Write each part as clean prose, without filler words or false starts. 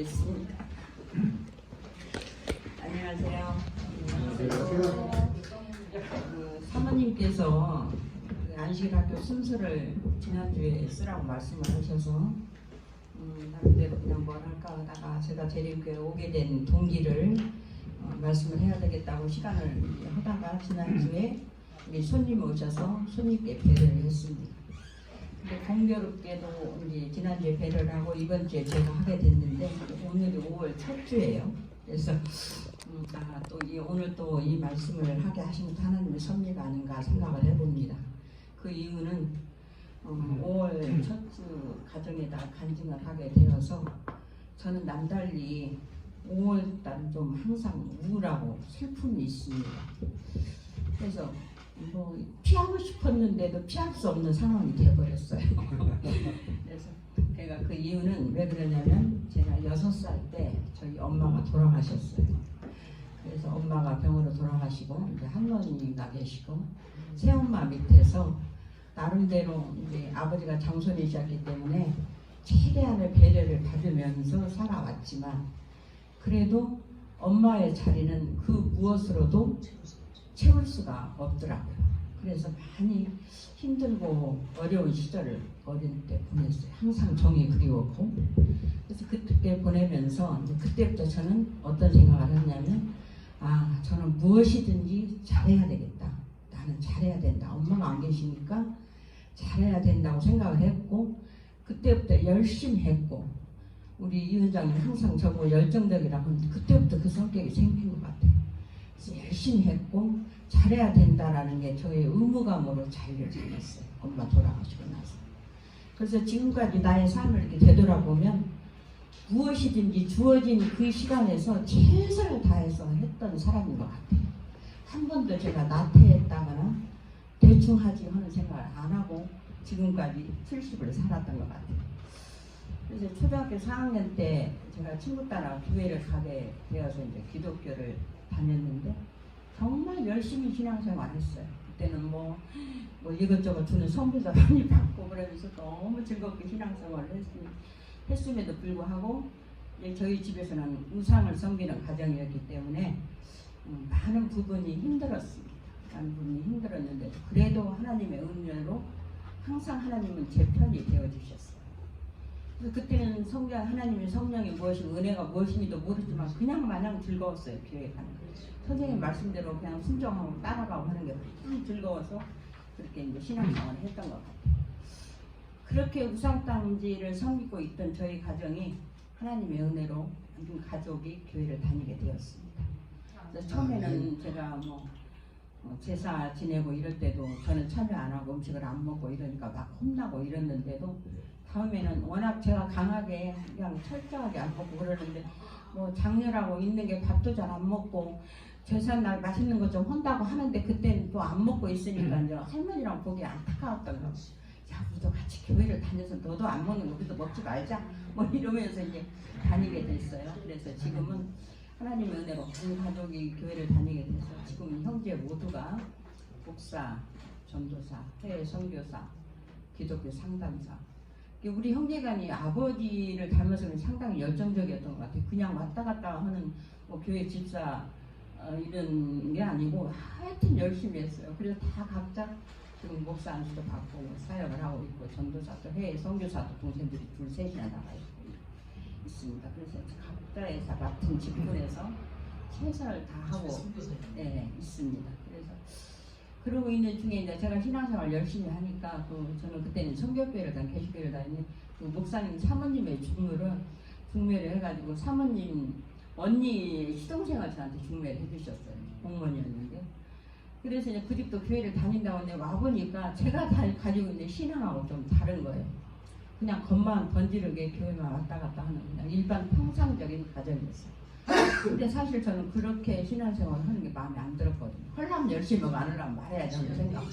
있습니다. 안녕하세요. 사모님께서 안식학교 순서를 지난주에 쓰라고 말씀을 하셔서 나름대로 그냥 뭘 할까 하다가 제가 재림교회 오게 된 동기를 말씀을 해야 되겠다고 시간을 하다가 지난주에 우리 손님 오셔서 손님께 배려를 했습니다. 근데 공교롭게도 이제 지난주에 배려를 하고 이번 주에 제가 하게 됐는데 오늘이 5월 첫 주예요. 그래서 또 오늘 또 이 말씀을 하게 하신 것도 하나님의 섭리가 아닌가 생각을 해봅니다. 그 이유는 5월 첫 주 가정에다 간증을 하게 되어서 저는 남달리 5월달 좀 항상 우울하고 슬픔이 있습니다. 그래서 피하고 싶었는데도 피할 수 없는 상황이 되어버렸어요. 그래서 제가 그 이유는 왜 그러냐면 제가 6살 때 저희 엄마가 돌아가셨어요. 그래서 엄마가 병으로 돌아가시고 이제 할머니가 계시고 새엄마 밑에서 나름대로 이제 아버지가 장손이셨기 때문에 최대한의 배려를 받으면서 살아왔지만 그래도 엄마의 자리는 그 무엇으로도 채울 수가 없더라고요. 그래서 많이 힘들고 어려운 시절을 어릴 때 보냈어요. 항상 정이 그리웠고 그래서 그때 보내면서 이제 그때부터 저는 어떤 생각을 했냐면 저는 무엇이든지 잘해야 되겠다. 나는 잘해야 된다. 엄마가 안 계시니까 잘해야 된다고 생각을 했고 그때부터 열심히 했고 우리 이 원장님 항상 저보고 열정적이라고 하는데 그때부터 그 성격이 생긴 것 같아요. 그래서 열심히 했고 잘해야 된다라는 게 저의 의무감으로 자리를 잡았어요. 엄마 돌아가시고 나서. 그래서 지금까지 나의 삶을 이렇게 되돌아보면 무엇이든지 주어진 그 시간에서 최선을 다해서 했던 사람인 것 같아요. 한 번도 제가 나태했다거나 대충 하지 하는 생각을 안 하고 지금까지 70을 살았던 것 같아요. 그래서 초등학교 4학년 때 제가 친구 따라 교회를 가게 되어서 이제 기독교를 다녔는데 정말 열심히 신앙생활 했어요. 그때는 뭐 이것저것 주는 선물도 많이 받고 그러면서 너무 즐겁게 신앙생활을 했음에도 불구하고 저희 집에서는 우상을 섬기는 가정이었기 때문에 많은 부분이 힘들었습니다. 많은 부분이 힘들었는데 그래도 하나님의 은혜로 항상 하나님은 제 편이 되어주셨어요. 그래서 그때는 하나님의 성령이 무엇이고 은혜가 무엇인지도 모르지만 그냥 마냥 즐거웠어요. 교회 가는 거. 선생님 말씀대로 그냥 순종하고 따라가고 하는 게 참 즐거워서 그렇게 이제 신앙생활을 했던 것 같아요. 그렇게 우상당지를 섬기고 있던 저희 가정이 하나님의 은혜로 완전 가족이 교회를 다니게 되었습니다. 그래서 처음에는 제가 제사 지내고 이럴 때도 저는 참여 안 하고 음식을 안 먹고 이러니까 막 혼나고 이랬는데도 다음에는 워낙 제가 강하게 그냥 철저하게 안 먹고 그러는데 장녀라고 있는 게 밥도 잘 안 먹고 제사날 맛있는 거 좀 혼다고 하는데 그때는 또 안 먹고 있으니까 이제 할머니랑 보기 안타까웠던 거지. 야, 우리도 같이 교회를 다녀서 너도 안 먹는 거 우리도 먹지 말자 이러면서 이제 다니게 됐어요. 그래서 지금은 하나님의 은혜로 온 가족이 교회를 다니게 돼서 지금 형제 모두가 목사, 전도사, 해외 선교사, 기독교 상담사. 우리 형제간이 아버지를 닮아서는 상당히 열정적이었던 것 같아요. 그냥 왔다 갔다 하는 교회 집사 이런 게 아니고 하여튼 열심히 했어요. 그래서 다 각자 지금 목사 안수도 받고 사역을 하고 있고 전도사도 해외 선교사도 동생들이 둘 셋이나 나가 있습니다. 그래서 각자의 맡은 직분에서 최선을 다하고 있습니다. 그래서 그러고 있는 중에 이제 제가 신앙생활 열심히 하니까 저는 그때는 성교교회를 개신교회를 다니는 목사님 사모님의 중매를 해가지고 사모님 언니 시동생을 저한테 중매를 해주셨어요. 공무원이었는데 그래서 이제 그 집도 교회를 다닌다고 하는데 와보니까 제가 가지고 있는 신앙하고 좀 다른 거예요. 그냥 겉만 번지르게 교회만 왔다 갔다 하는 그냥 일반 평상적인 가정이었어요. 근데 사실 저는 그렇게 신앙생활을 하는 게 마음에 안 들었거든요. 하려면 열심히 하고 안 하려면 말해야지 하는 생각.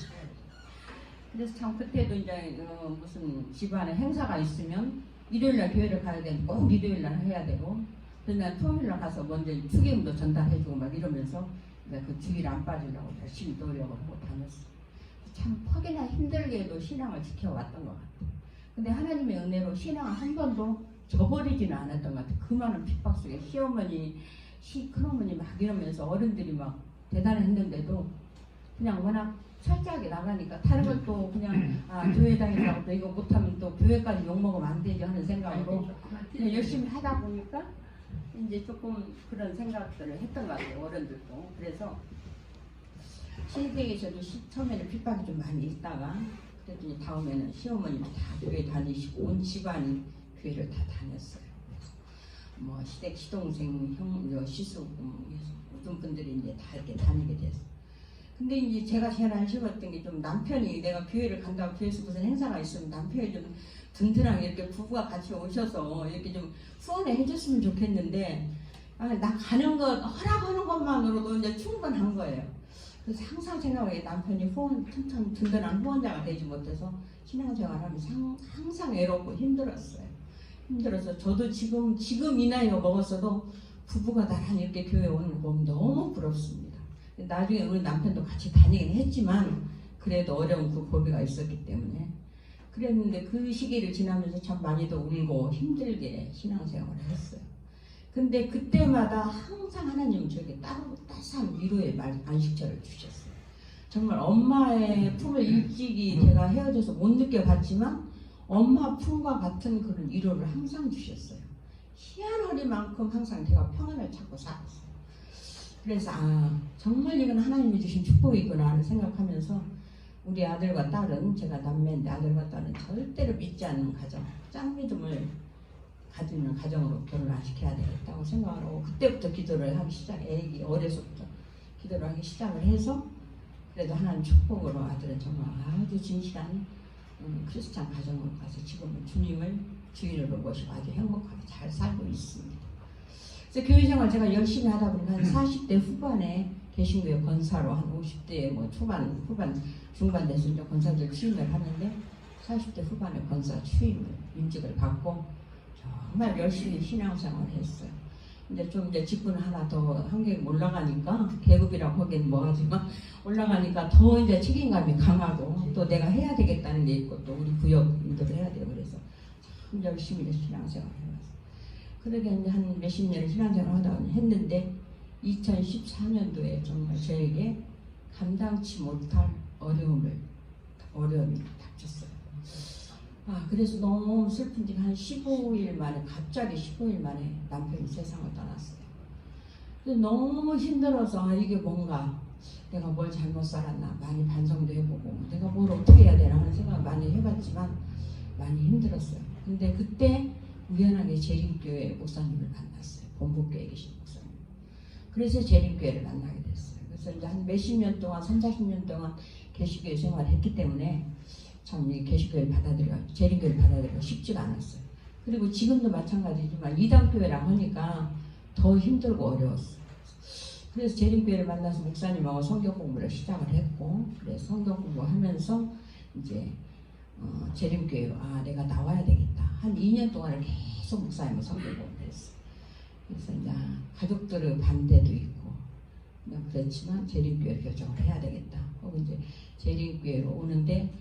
그래서 참 그때도 이제 무슨 집안에 행사가 있으면 일요일날 교회를 가야 되면 꼭 일요일날 해야 되고 그래서 난 토요일날 가서 먼저 축의금도 전달해주고 막 이러면서 그 주일 안 빠지려고 열심히 노력을 하고 다녔어요. 참 퍽이나 힘들게도 신앙을 지켜왔던 것 같아요. 근데 하나님의 은혜로 신앙을 한 번도 저버리지는 않았던 것 같아요. 그 많은 핍박 속에 시어머니, 큰어머니 막 이러면서 어른들이 막 대단했는데도 그냥 워낙 철저하게 나가니까 다른 걸 또 그냥 교회 다니라고 또 이거 못하면 또 교회까지 욕먹으면 안 되지 하는 생각으로 그냥 열심히 하다 보니까 이제 조금 그런 생각들을 했던 것 같아요. 어른들도. 그래서 신입회에서도 처음에는 핍박이 좀 많이 있다가 그랬더니 다음에는 시어머니도 다 교회 다니시고 온 집안이 교회를 다 다녔어요. 뭐 시동생, 형, 시수 모든 분들이 이제 다 이렇게 다니게 됐어요. 근데 이제 제가 제일 안쓰러웠던 게 좀 남편이 내가 교회를 간다고 교회에서 무슨 행사가 있으면 남편이 좀 든든하게 이렇게 부부가 같이 오셔서 이렇게 좀 후원을 해줬으면 좋겠는데 나 가는 것 허락하는 것만으로도 이제 충분한 거예요. 그래서 항상 생각해 남편이 튼튼 든든한 후원자가 되지 못해서 신앙생활하면서 항상 외롭고 힘들었어요. 힘들어서 저도 지금 이 나이가 먹었어도 부부가 나란히 이렇게 교회 오는 거 보면 너무 부럽습니다. 나중에 우리 남편도 같이 다니긴 했지만 그래도 어려운 그 고비가 있었기 때문에 그랬는데 그 시기를 지나면서 참 많이도 울고 힘들게 신앙생활을 했어요. 근데 그때마다 항상 하나님은 저에게 따스한 위로의 안식처를 주셨어요. 정말 엄마의 품을 일찍이 제가 헤어져서 못 느껴봤지만 엄마 품과 같은 그런 위로를 항상 주셨어요. 희한하리만큼 항상 제가 평안을 찾고 살았어요. 그래서 정말 이건 하나님이 주신 축복이구나 하는 생각하면서 우리 아들과 딸은 제가 남매인데 아들과 딸은 절대로 믿지 않는 가정, 짱믿음을 가지는 가정으로 결혼을 안 시켜야 되겠다고 생각을 하고 그때부터 기도를 하기 애기 어려서부터 기도를 하기 시작을 해서 그래도 하나님 축복으로 아들은 정말 아주 진실한 크리스찬 가정으로 가서 지금은 주님을 주인으로 모시고 아주 행복하게 잘 살고 있습니다. 그래서 교회생활 제가 열심히 하다 보니까 한 40대 후반에 개신교회 권사로 한 50대 뭐 후반 중반 돼서 이제 권사들 취임을 하는데 40대 후반에 권사 취임을 임직을 받고 정말 열심히 신앙생활을 했어요. 근데 좀 이제 직분 하나 더 한계가 올라가니까 계급이라고 하기엔 뭐하지만 올라가니까 더 이제 책임감이 강하고 또 내가 해야 되겠다는 게 있고 또 우리 구역인들을 해야 되고 그래서 참 열심히 신앙생활을 해왔어요. 그러게 이제 한 몇십 년을 신앙생활을 하다 했는데 2014년도에 정말 저에게 감당치 못할 어려움이 닥쳤어요. 그래서 너무 슬픈 지 한 15일 만에 갑자기 15일 만에 남편이 세상을 떠났어요. 그래서 너무 힘들어서 이게 뭔가 내가 뭘 잘못 살았나 많이 반성도 해보고 내가 뭘 어떻게 해야 되나 하는 생각을 많이 해봤지만 많이 힘들었어요. 근데 그때 우연하게 재림교회 목사님을 만났어요. 본부교회에 계신 목사님. 그래서 재림교회를 만나게 됐어요. 그래서 이제 한 몇십 년 동안 30-40년 동안 개신교회 생활을 했기 때문에 참 이 개신교회를 재림교회를 받아들이기가 쉽지가 않았어요. 그리고 지금도 마찬가지지만 이단교회라고 하니까 더 힘들고 어려웠어요. 그래서 재림교회를 만나서 목사님하고 성경 공부를 시작을 했고 그래서 성경 공부하면서 이제 재림교회로 내가 나와야 되겠다. 한 2년 동안을 계속 목사님과 성경 공부를 했어요. 그래서 이제 가족들의 반대도 있고 그냥 그렇지만 재림교회를 결정을 해야 되겠다. 혹은 이제 재림교회로 오는데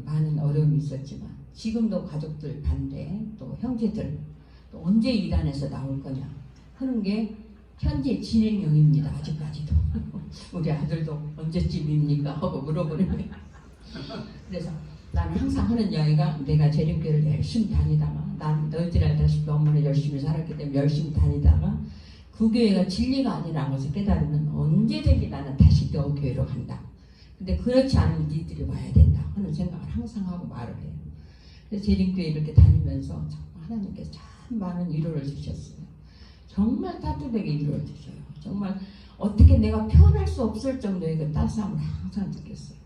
많은 어려움이 있었지만 지금도 가족들 반대 또 형제들 또 언제 이단에서 나올 거냐 하는 게 현재 진행형입니다. 아직까지도 우리 아들도 언제쯤입니까 하고 물어보는 거예요. 그래서 나는 항상 하는 이야기가 내가 재림교회를 열심히 다니다가 난 너희들이 알다시피 엄마는 열심히 살았기 때문에 열심히 다니다가 그 교회가 진리가 아니라는 것을 깨달으면 언제든지 나는 다시 너 교회로 간다. 근데 그렇지 않으면 니들이 와야 된다 하는 생각을 항상 하고 말을 해요. 그래서 재림교회 이렇게 다니면서 정말 하나님께서 참 많은 위로를 주셨어요. 정말 따뜻하게 위로를 주셔요. 정말 어떻게 내가 표현할 수 없을 정도의 그 따스함을 항상 느꼈어요.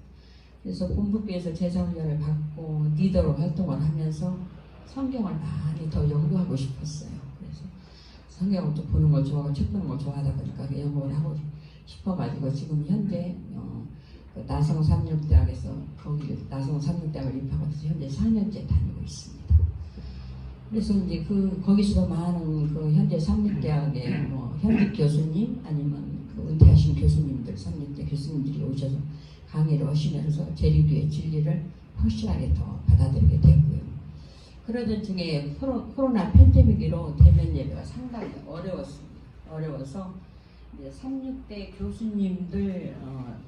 그래서 본부교회에서 제자훈련을 받고 리더로 활동을 하면서 성경을 많이 더 연구하고 싶었어요. 그래서 성경을 또 보는 걸 좋아하고 책 보는 걸 좋아하다 보니까 연구를 하고 싶어가지고 지금 현재 나성 삼육대학에서 거기 나성 삼육대학을 입학해서 현재 4년째 다니고 있습니다. 그래서 이제 거기서도 많은 현재 삼육대학의 현직 교수님 아니면 은퇴하신 교수님들, 삼육대 교수님들이 오셔서 강의를 하시면서 재림교회 진리를 확실하게 더 받아들이게 되고요. 그러던 중에 코로나 팬데믹으로 대면 예배가 상당히 어려워서 이제 36대 교수님들,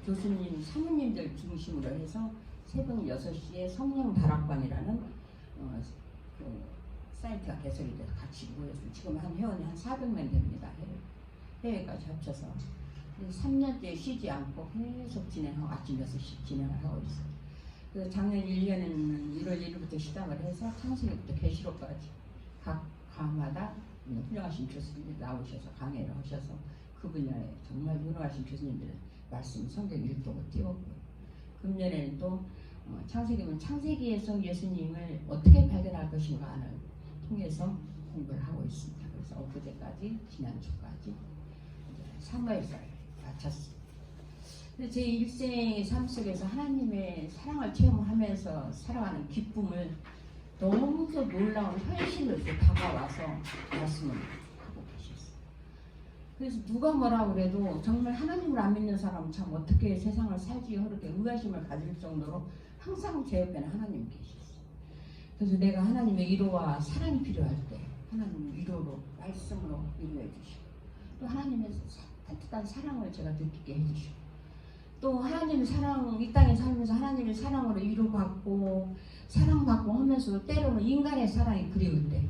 교수님, 사모님들 중심으로 해서 새벽 6시에 성령 다락방이라는 그 사이트가 개설이 돼서 같이 모였습니다. 지금 한 회원이 한 400명 됩니다. 해외까지 합쳐서. 3년째 쉬지 않고 계속 진행하고 아침 6시 진행을 하고 있어요. 그 작년 1년에는 1월 1일부터 시작을 해서 창세기부터 계시록까지 각 과마다 훌륭하신 교수님들이 나오셔서 강의를 하셔서 그 분야에 정말 유능하신 교수님들 말씀 성경 읽고 띄웠고요. 금년에는 또 창세기면 창세기에서 예수님을 어떻게 발견할 것인가를 통해서 공부를 하고 있습니다. 그래서 엊그제까지 지난주까지 사무엘서를 마쳤습니다. 제 일생의 삶 속에서 하나님의 사랑을 체험하면서 살아가는 기쁨을 너무도 놀라운 현실로 다가와서 말씀을 하고 계셨어요. 그래서 누가 뭐라 그래도 정말 하나님을 안 믿는 사람은 참 어떻게 세상을 살지요? 그렇게 의아심을 가질 정도로 항상 제 옆에는 하나님 계셨어요. 그래서 내가 하나님의 위로와 사랑이 필요할 때 하나님의 위로로 말씀으로 위로해 주시고 또 하나님의 따뜻한 사랑을 제가 느끼게 해주시고 또 하나님의 사랑, 이 땅에 살면서 하나님의 사랑으로 위로받고 사랑받고 하면서 때로는 인간의 사랑이 그리울 때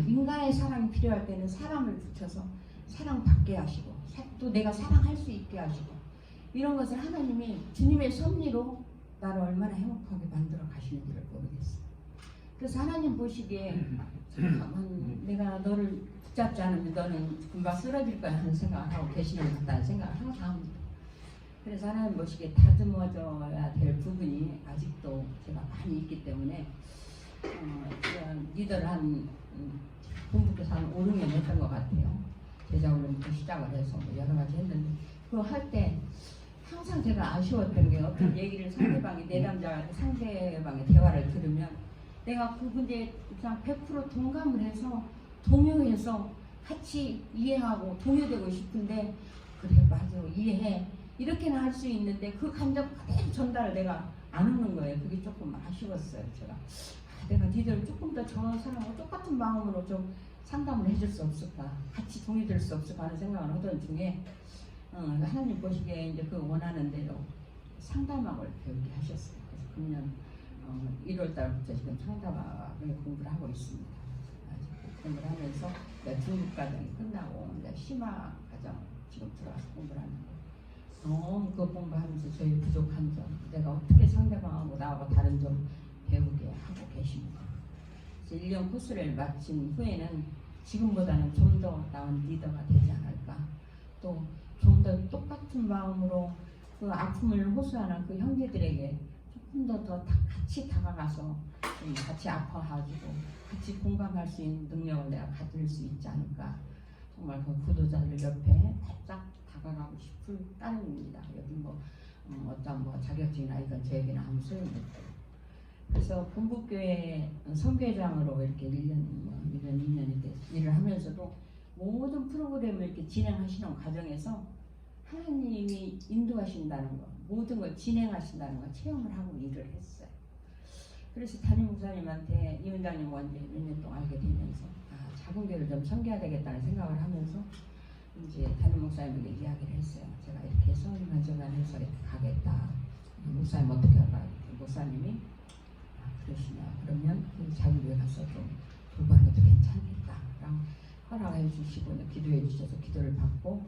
인간의 사랑이 필요할 때는 사람을 붙여서 사랑받게 하시고 또 내가 사랑할 수 있게 하시고 이런 것을 하나님이 주님의 섭리로 나를 얼마나 행복하게 만들어 가시는지를 모르겠어요. 그래서 하나님 보시기에 내가 너를 붙잡지 않으면 너는 금방 쓰러질 거야 하는 생각을 하고 계시는 것 같다는 생각을 항상 합니다. 그래서 하나님 보시기에 다듬어져야 될 부분이 아직도 제가 많이 있기 때문에 리더를 한 본부께서 한 5, 6년 했던 것 같아요. 제자훈련부터 시작을 해서 여러 가지 했는데 그거 할 때 항상 제가 아쉬웠던 게 어떤 얘기를 상대방이 내담자가 상대방의 대화를 들으면 내가 그 문제에 그냥 100% 동감을 해서 동요해서 같이 이해하고 동요되고 싶은데 그래 맞아 이해해 이렇게는 할 수 있는데 그 감정 그대로 전달을 내가 안 하는 거예요. 그게 조금 아쉬웠어요. 제가 내가 니들 조금 더 저 사람하고 똑같은 마음으로 좀 상담을 해줄 수 없을까 같이 동의될 수 없을까 하는 생각을 하던 중에 하나님 보시기에 이제 그 원하는 대로 상담학을 배우게 하셨어요. 그래서 금년 1월달부터 지금 상담학을 공부를 하고 있습니다. 공부를 하면서 중급 과정이 끝나고 심화 과정 지금 들어와서 공부를 하는데 너무 그 공부하면서 저희 부족한 점 내가 어떻게 상대방하고 나하고 다른 점 배우게 하고 계십니다. 그래서 1년 코스를 마친 후에는 지금보다는 좀 더 나은 리더가 되지 않을까 또 좀 더 똑같은 마음으로 그 아픔을 호소하는 그 형제들에게 조금 더 같이 다가가서 같이 아파가지고 같이 공감할 수 있는 능력을 내가 가질 수 있지 않을까 정말 그 구도자들 옆에 바짝 다가가고 싶을 따름입니다. 여기 어떤 자격증이나 이건 저에게는 아무 소용이 없고 그래서 본부교회 선교회장으로 이렇게 1년 2년이 돼서 일을 하면서도 모든 프로그램을 이렇게 진행하시는 과정에서 하나님이 인도하신다는 거 모든 걸 진행하신다는 걸 체험을 하고 일을 했어요. 그래서 담임 목사님한테 이 원장님 원래 몇 년 동안 알게 되면서 작은 교회를 좀 섬겨야 되겠다는 생각을 하면서 이제 담임 목사님에게 이야기를 했어요. 제가 이렇게 해서 이만저만해서 이렇게 가겠다. 목사님 어떻게 할까? 목사님이 그러시냐? 그러면 작은 교회 가서 좀 돌보는 것도 괜찮겠다. 라고 허락해 주시고 기도해 주셔서 기도를 받고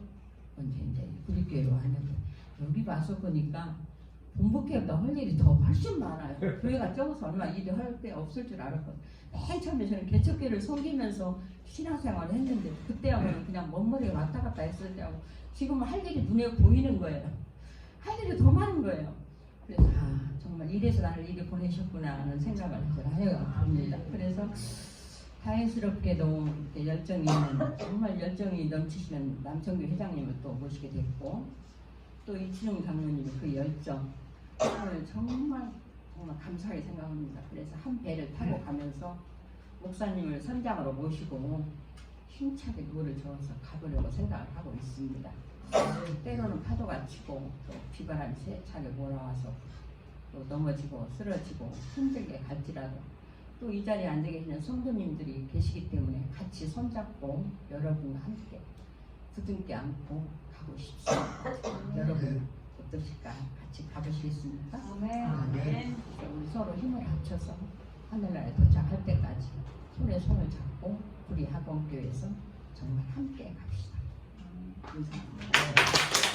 먼저 이제 구립교회로 왔는데 여기 와서 보니까 본부교회보다 할 일이 더 훨씬 많아요. 교회가 적어서 얼마 일이 할 때 없을 줄 알았거든요. 맨 처음에 저는 개척교회를 섬기면서 신앙생활을 했는데 그때하고는 그냥 먼머리가 왔다 갔다 했을 때하고 지금은 할 일이 눈에 보이는 거예요. 할 일이 더 많은 거예요. 그래서 정말 이래서 나를 이리 보내셨구나 하는 생각을 제가 해봅니다. 그래서 다행스럽게도 열정이 있는 정말 열정이 넘치시는 남청교 회장님을 또 모시게 됐고 또 이치용 장로님의 그 열정 정말 감사하게 생각합니다. 그래서 한 배를 타고 가면서 목사님을 선장으로 모시고 힘차게 노를 저어서 가보려고 생각을 하고 있습니다. 때로는 파도가 치고 또 비바람이 세차게 몰아와서 또 넘어지고 쓰러지고 힘들게 갈지라도 또 이 자리에 앉아 계시는 성도님들이 계시기 때문에 같이 손잡고 여러분과 함께 부둥켜 안고 가고 싶습니다. 여러분 어떠실까? 같이 가보시겠습니까? 아멘. 우리 서로 힘을 합쳐서 하늘나라에 도착할 때까지 손에 손을 잡고 우리 학원교회에서 정말 함께 갑시다. 감사합니다.